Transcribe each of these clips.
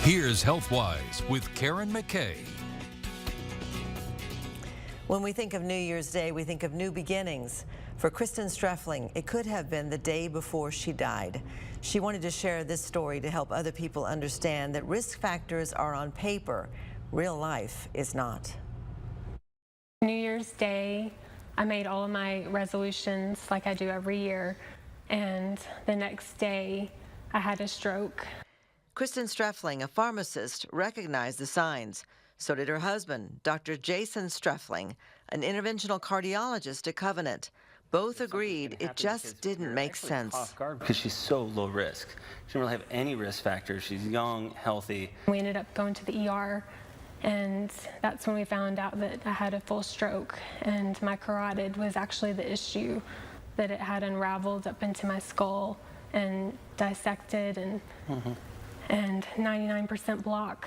Here's HealthWise with Karen McKay. When we think of New Year's Day, we think of new beginnings. For Kristen Streffling, it could have been the day before she died. She wanted to share this story to help other people understand that risk factors are on paper. Real life is not. New Year's Day, I made all of my resolutions like I do every year, and the next day I had a stroke. Kristen Streffling, a pharmacist, recognized the signs. So did her husband, Dr. Jason Streffling, an interventional cardiologist at Covenant. Both agreed it just didn't make sense. Because she's so low risk. She doesn't really have any risk factors. She's young, healthy. We ended up going to the ER, and that's when we found out that I had a full stroke, and my carotid was actually the issue, that it had unraveled up into my skull and dissected and 99% block.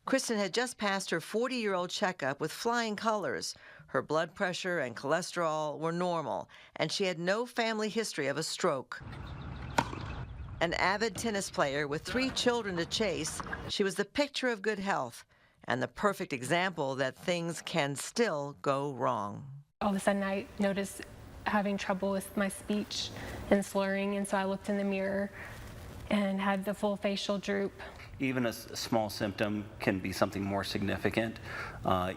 Kristen had just passed her 40-year-old checkup with flying colors. Her blood pressure and cholesterol were normal, and she had no family history of a stroke. An avid tennis player with 3 children to chase, she was the picture of good health and the perfect example that things can still go wrong. All of a sudden I noticed having trouble with my speech and slurring, and so I looked in the mirror and had the full facial droop. Even a small symptom can be something more significant.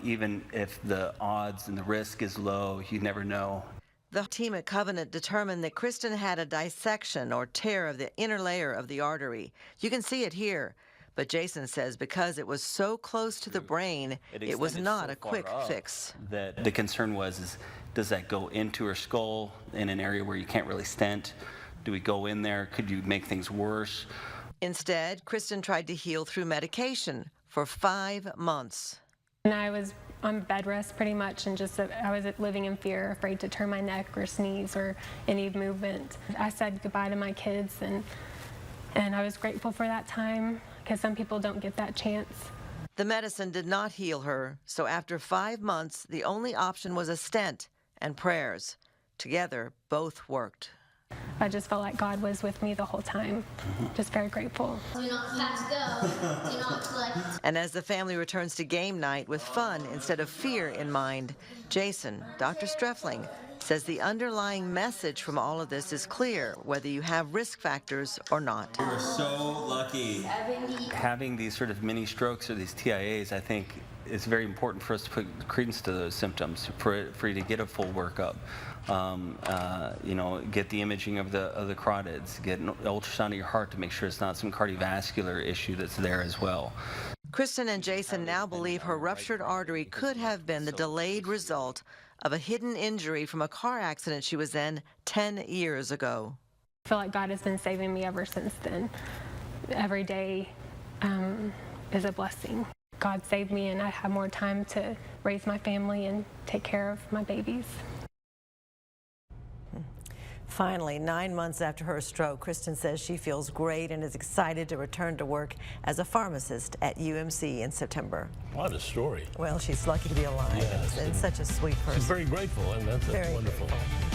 Even if the odds and the risk is low, you never know. The team at Covenant determined that Kristen had a dissection or tear of the inner layer of the artery. You can see it here. But Jason says because it was so close to the brain, it was not a quick fix. That the concern was, does that go into her skull in an area where you can't really stent? Do we go in there? Could you make things worse? Instead, Kristen tried to heal through medication for 5 months. And I was on bed rest pretty much, and I was living in fear, afraid to turn my neck or sneeze or any movement. I said goodbye to my kids, and I was grateful for that time, because some people don't get that chance. The medicine did not heal her, so after 5 months, the only option was a stent and prayers. Together, both worked. I just felt like God was with me the whole time. Just very grateful. Do not pass go. Do not collect. And as the family returns to game night with fun instead of fear in mind, Jason, Dr. Streffling, says the underlying message from all of this is clear, whether you have risk factors or not. We were so lucky. Having these sort of mini strokes or these TIAs, I think, it's very important for us to put credence to those symptoms, for you to get a full workup. Get the imaging of the carotids, get an ultrasound of your heart to make sure it's not some cardiovascular issue that's there as well. Kristen and Jason now believe her ruptured artery could have been the delayed result of a hidden injury from a car accident she was in 10 years ago. I feel like God has been saving me ever since then. Every day is a blessing. God saved me, and I have more time to raise my family and take care of my babies. Finally, 9 months after her stroke, Kristen says she feels great and is excited to return to work as a pharmacist at UMC in September. What a story. Well, she's lucky to be alive, yes. and such a sweet person. She's very grateful, and that's wonderful. Grateful.